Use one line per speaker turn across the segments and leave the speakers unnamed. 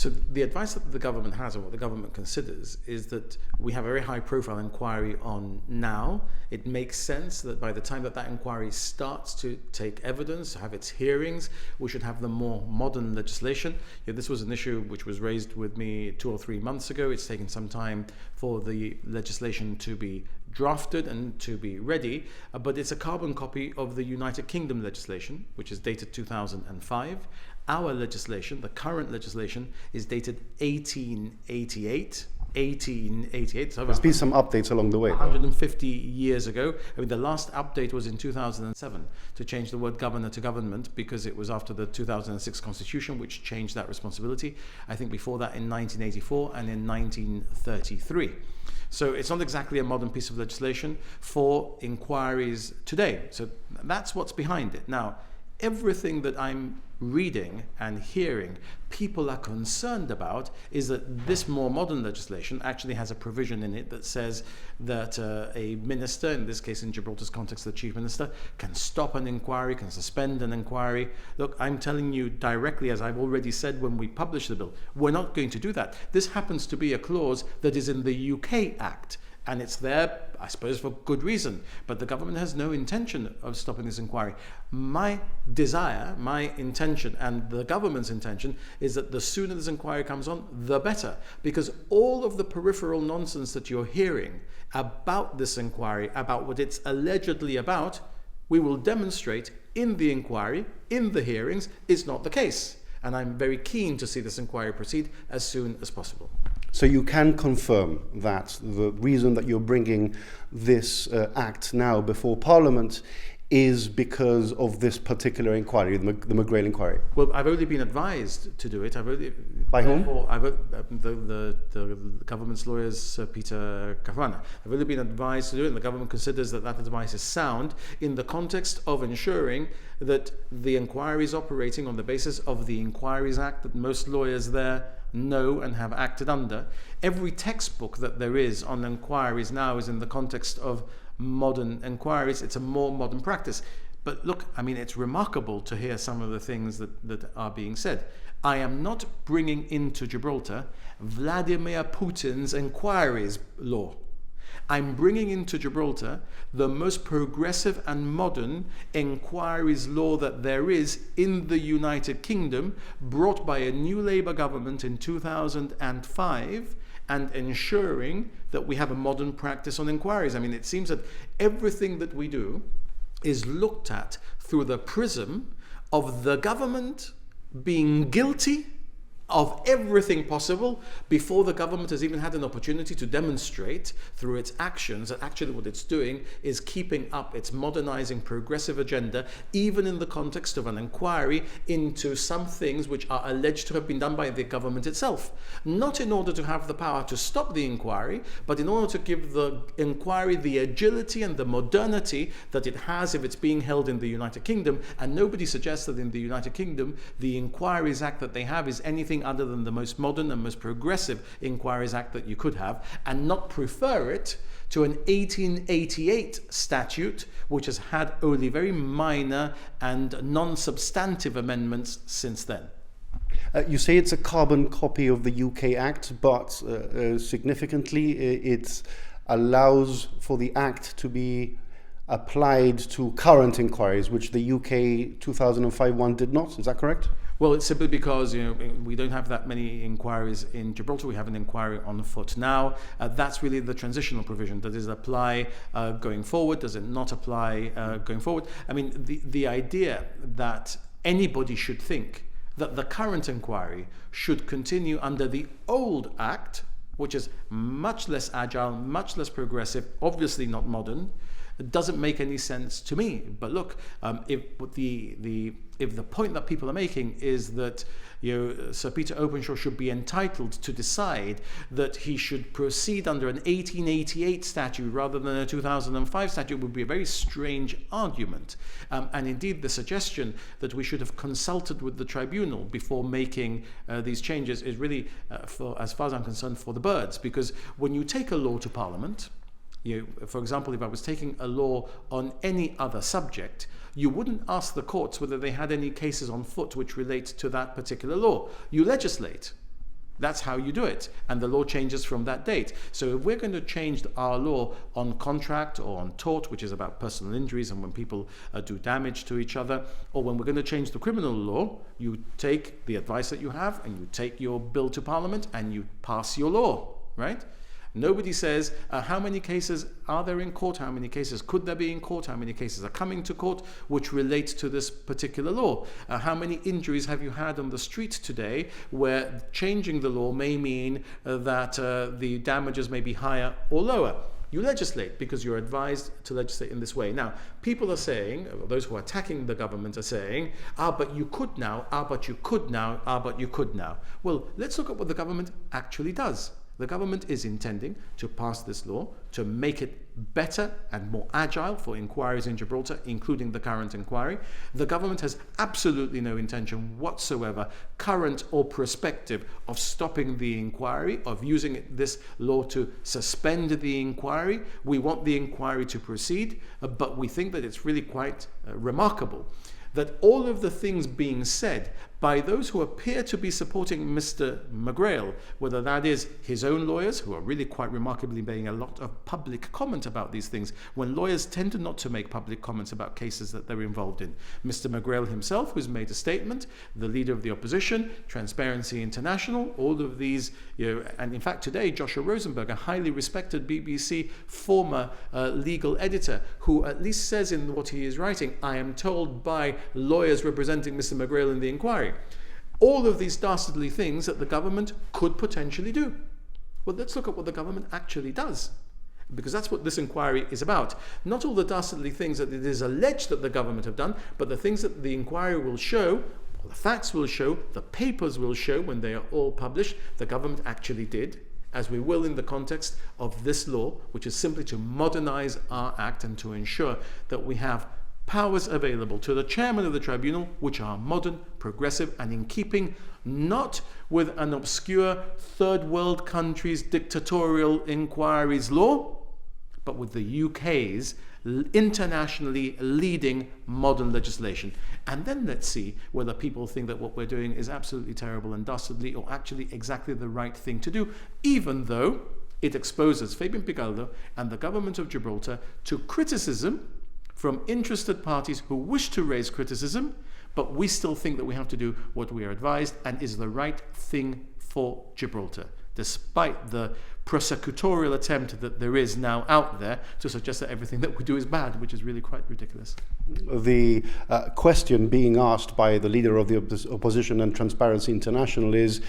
So the advice that the government has, or what the government considers, is that we have a very high-profile inquiry on now. It makes sense that by the time that inquiry starts to take evidence, have its hearings, we should have the more modern legislation. This was an issue which was raised with me 2 or 3 months ago. It's taken some time for the legislation to be drafted and to be ready, but it's a carbon copy of the United Kingdom legislation, which is dated 2005. Our legislation, the current legislation, is dated 1888. 1888. So
there's been some updates along the way.
150 years ago. I mean, the last update was in 2007 to change the word governor to government, because it was after the 2006 Constitution, which changed that responsibility. I think before that in 1984 and in 1933. So it's not exactly a modern piece of legislation for inquiries today. So that's what's behind it. Now, everything that I'm reading and hearing people are concerned about is that this more modern legislation actually has a provision in it that says that a minister, in this case in Gibraltar's context the chief minister, can stop an inquiry, can suspend an inquiry. Look, I'm telling you directly, as I've already said when we published the bill, we're not going to do that. This happens to be a clause that is in the UK Act. And it's there, I suppose, for good reason. But the government has no intention of stopping this inquiry. My desire, my intention, and the government's intention is that the sooner this inquiry comes on, the better. Because all of the peripheral nonsense that you're hearing about this inquiry, about what it's allegedly about, we will demonstrate in the inquiry, in the hearings, is not the case. And I'm very keen to see this inquiry proceed as soon as possible.
So you can confirm that the reason that you're bringing this act now before Parliament is because of this particular inquiry, the McGrail Inquiry?
Well, I've only been advised to do it.
By whom?
The government's lawyers, Sir Peter Caruana. I've only been advised to do it, and the government considers that advice is sound in the context of ensuring that the inquiry is operating on the basis of the Inquiries Act that most lawyers there know and have acted under. Every textbook that there is on inquiries now is in the context of modern inquiries. It's a more modern practice. But look, I mean, it's remarkable to hear some of the things that are being said. I am not bringing into Gibraltar Vladimir Putin's inquiries law. I'm bringing into Gibraltar the most progressive and modern inquiries law that there is in the United Kingdom, brought by a new Labour government in 2005, and ensuring that we have a modern practice on inquiries. I mean, it seems that everything that we do is looked at through the prism of the government being guilty of everything possible before the government has even had an opportunity to demonstrate through its actions that actually what it's doing is keeping up its modernizing progressive agenda, even in the context of an inquiry into some things which are alleged to have been done by the government itself. Not in order to have the power to stop the inquiry, but in order to give the inquiry the agility and the modernity that it has if it's being held in the United Kingdom. And nobody suggests that in the United Kingdom the Inquiries Act that they have is anything other than the most modern and most progressive Inquiries Act that you could have, and not prefer it to an 1888 statute which has had only very minor and non-substantive amendments since then.
You say it's a carbon copy of the UK Act, but significantly it allows for the Act to be applied to current inquiries, which the UK 2005 one did not. Is that correct?
Well, it's simply because we don't have that many inquiries in Gibraltar. We have an inquiry on foot now. That's really the transitional provision. Does it apply going forward? Does it not apply going forward? I mean, the idea that anybody should think that the current inquiry should continue under the old Act, which is much less agile, much less progressive, obviously not modern, it doesn't make any sense to me. But look, if the point that people are making is that Sir Peter Openshaw should be entitled to decide that he should proceed under an 1888 statute rather than a 2005 statute, would be a very strange argument. And indeed, the suggestion that we should have consulted with the tribunal before making these changes is really, as far as I'm concerned, for the birds. Because when you take a law to Parliament, for example, if I was taking a law on any other subject, you wouldn't ask the courts whether they had any cases on foot which relate to that particular law. You legislate. That's how you do it. And the law changes from that date. So if we're going to change our law on contract or on tort, which is about personal injuries and when people do damage to each other, or when we're going to change the criminal law, you take the advice that you have and you take your bill to Parliament and you pass your law, right? Nobody says how many cases are there in court, how many cases could there be in court, how many cases are coming to court which relate to this particular law. How many injuries have you had on the street today where changing the law may mean that the damages may be higher or lower. You legislate because you're advised to legislate in this way. Now, people are saying, or those who are attacking the government are saying, but you could now, but you could now, but you could now. Well, let's look at what the government actually does. The government is intending to pass this law to make it better and more agile for inquiries in Gibraltar, including the current inquiry. The government has absolutely no intention whatsoever, current or prospective, of stopping the inquiry, of using this law to suspend the inquiry. We want the inquiry to proceed, but we think that it's really quite remarkable that all of the things being said by those who appear to be supporting Mr. McGrail, whether that is his own lawyers, who are really quite remarkably making a lot of public comment about these things, when lawyers tend not to make public comments about cases that they're involved in. Mr. McGrail himself, who's made a statement, the leader of the opposition, Transparency International, all of these, and in fact today, Joshua Rosenberg, a highly respected BBC former legal editor, who at least says in what he is writing, I am told by lawyers representing Mr. McGrail in the inquiry. All of these dastardly things that the government could potentially do. Well, let's look at what the government actually does, because that's what this inquiry is about. Not all the dastardly things that it is alleged that the government have done, but the things that the inquiry will show, the facts will show, the papers will show when they are all published, the government actually did, as we will in the context of this law, which is simply to modernize our act and to ensure that we have powers available to the chairman of the tribunal which are modern, progressive, and in keeping not with an obscure third world country's dictatorial inquiries law, but with the UK's internationally leading modern legislation. And then let's see whether people think that what we're doing is absolutely terrible and dastardly, or actually exactly the right thing to do, even though it exposes Fabian Picardo and the government of Gibraltar to criticism from interested parties who wish to raise criticism, but we still think that we have to do what we are advised and is the right thing for Gibraltar, despite the prosecutorial attempt that there is now out there to suggest that everything that we do is bad, which is really quite ridiculous.
The question being asked by the leader of the opposition and Transparency International is,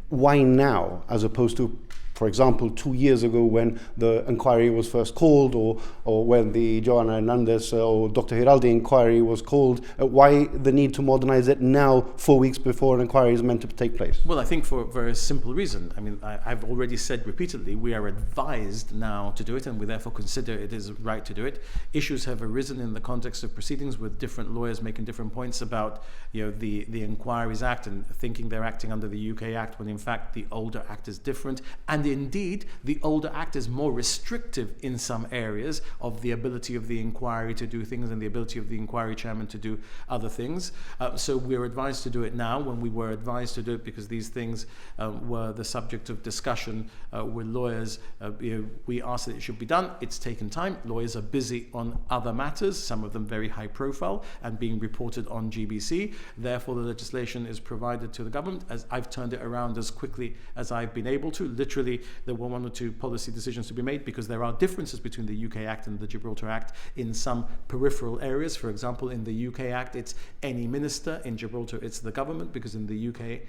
why now, as opposed to, for example, 2 years ago when the inquiry was first called, or when the Joana Hernandez or Dr. Giraldi inquiry was called? Why the need to modernize it now, 4 weeks before an inquiry is meant to take place?
Well, I think for a very simple reason. I mean, I've already said repeatedly, we are advised now to do it, and we therefore consider it is right to do it. Issues have arisen in the context of proceedings with different lawyers making different points about the Inquiries Act and thinking they're acting under the UK Act when in fact the older Act is different. And indeed, the older Act is more restrictive in some areas of the ability of the inquiry to do things and the ability of the inquiry chairman to do other things. So we're advised to do it now when we were advised to do it because these things were the subject of discussion with lawyers. We asked that it should be done. It's taken time. Lawyers are busy on other matters, some of them very high profile and being reported on GBC. Therefore, the legislation is provided to the government as I've turned it around as quickly as I've been able to. Literally, there were 1 or 2 policy decisions to be made because there are differences between the UK Act and the Gibraltar Act in some peripheral areas. For example, in the UK Act, it's any minister. In Gibraltar, it's the government, because in the UK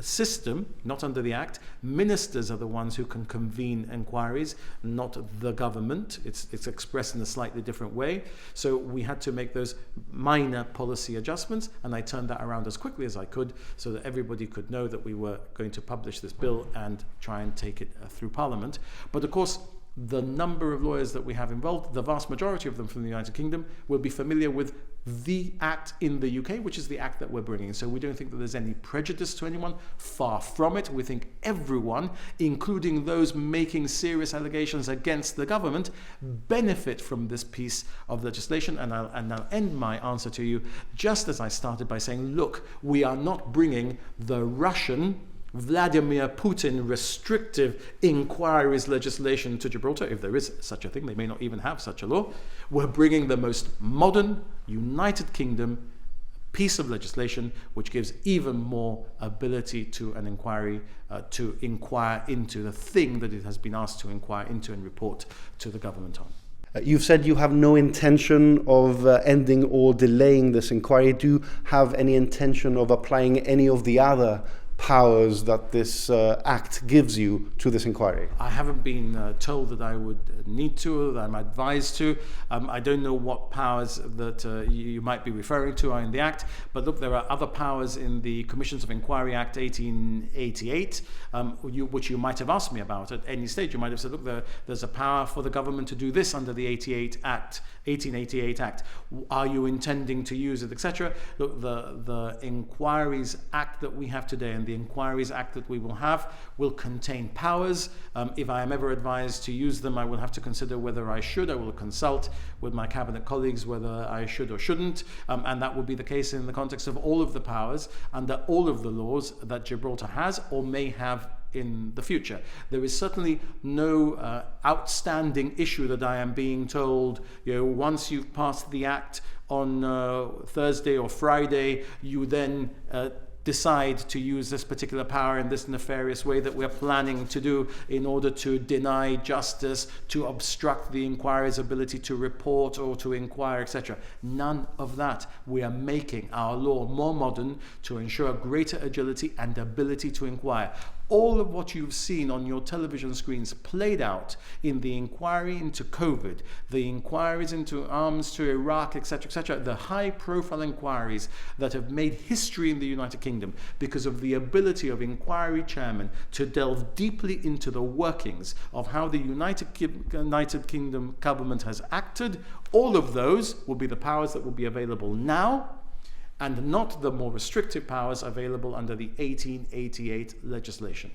system, not under the Act, ministers are the ones who can convene inquiries, not the government. It's expressed in a slightly different way. So we had to make those minor policy adjustments, and I turned that around as quickly as I could so that everybody could know that we were going to publish this bill and try and take it through Parliament. But of course, the number of lawyers that we have involved, the vast majority of them from the United Kingdom, will be familiar with the Act in the UK, which is the Act that we're bringing. So we don't think that there's any prejudice to anyone. Far from it. We think everyone, including those making serious allegations against the government, benefit from this piece of legislation. And I'll end my answer to you just as I started by saying, look, we are not bringing the Russian Vladimir Putin restrictive inquiries legislation to Gibraltar, if there is such a thing, they may not even have such a law. We're bringing the most modern United Kingdom piece of legislation which gives even more ability to an inquiry to inquire into the thing that it has been asked to inquire into and report to the government on.
You've said you have no intention of ending or delaying this inquiry. Do you have any intention of applying any of the other powers that this act gives you to this inquiry?
I haven't been told that I would need to, that I'm advised to. I don't know what powers that you might be referring to are in the Act, but look, there are other powers in the Commissions of Inquiry Act 1888, which you might have asked me about at any stage. You might have said, look, there's a power for the government to do this under the 1888 Act. Are you intending to use it, etc.? Look, the Inquiries Act that we have today and the Inquiries Act that we will have will contain powers. If I am ever advised to use them, I will have to consider whether I should. I will consult with my cabinet colleagues whether I should or shouldn't, and that will be the case in the context of all of the powers under all of the laws that Gibraltar has or may have in the future. There is certainly no outstanding issue that I am being told, once you've passed the Act on Thursday or Friday, you then decide to use this particular power in this nefarious way that we're planning to do in order to deny justice, to obstruct the inquiry's ability to report or to inquire, etc. None of that. We are making our law more modern to ensure greater agility and ability to inquire. All of what you've seen on your television screens played out in the inquiry into COVID, the inquiries into arms to Iraq, etc., the high-profile inquiries that have made history in the United Kingdom because of the ability of inquiry chairmen to delve deeply into the workings of how the United Kingdom government has acted. All of those will be the powers that will be available now, and not the more restrictive powers available under the 1888 legislation.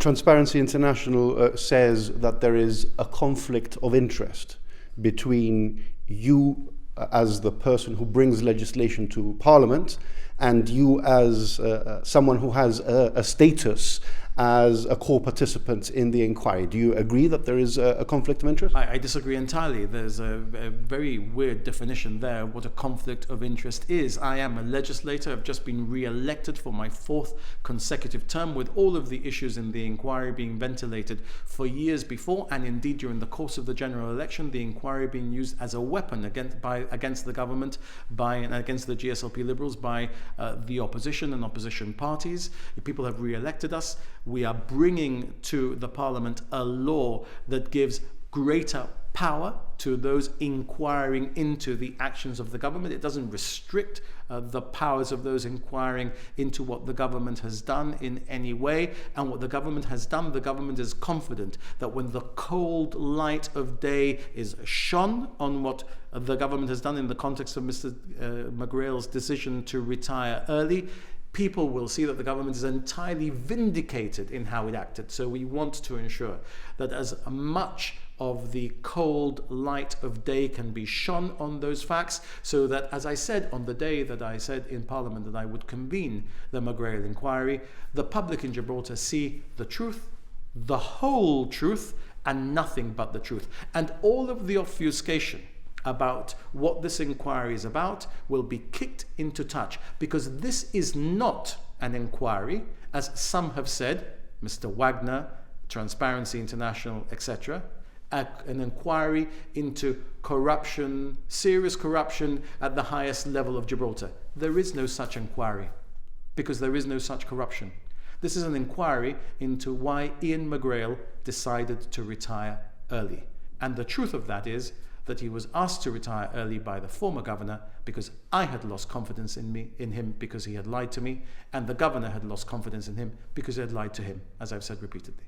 Transparency International says that there is a conflict of interest between you as the person who brings legislation to Parliament and you as someone who has a status as a core participant in the inquiry. Do you agree that there is a conflict of interest?
I disagree entirely. There's a very weird definition there of what a conflict of interest is. I am a legislator. I've just been re-elected for my 4th consecutive term, with all of the issues in the inquiry being ventilated for years before, and indeed during the course of the general election, the inquiry being used as a weapon against the government and against the GSLP Liberals by the opposition and opposition parties. People have re-elected us. We are bringing to the Parliament a law that gives greater power to those inquiring into the actions of the government. It doesn't restrict the powers of those inquiring into what the government has done in any way. And what the government has done, the government is confident that when the cold light of day is shone on what the government has done in the context of Mr. McGrail's decision to retire early, people will see that the government is entirely vindicated in how it acted. So we want to ensure that as much of the cold light of day can be shone on those facts, so that, as I said on the day that I said in Parliament that I would convene the McGrail Inquiry, the public in Gibraltar see the truth, the whole truth, and nothing but the truth. And all of the obfuscation about what this inquiry is about will be kicked into touch, because this is not an inquiry, as some have said, Mr. Wagner, Transparency International, etc., an inquiry into corruption, serious corruption at the highest level of Gibraltar. There is no such inquiry, because there is no such corruption. This is an inquiry into why Ian McGrail decided to retire early. And the truth of that is that he was asked to retire early by the former governor because I had lost confidence in him because he had lied to me, and the governor had lost confidence in him because he had lied to him, as I've said repeatedly.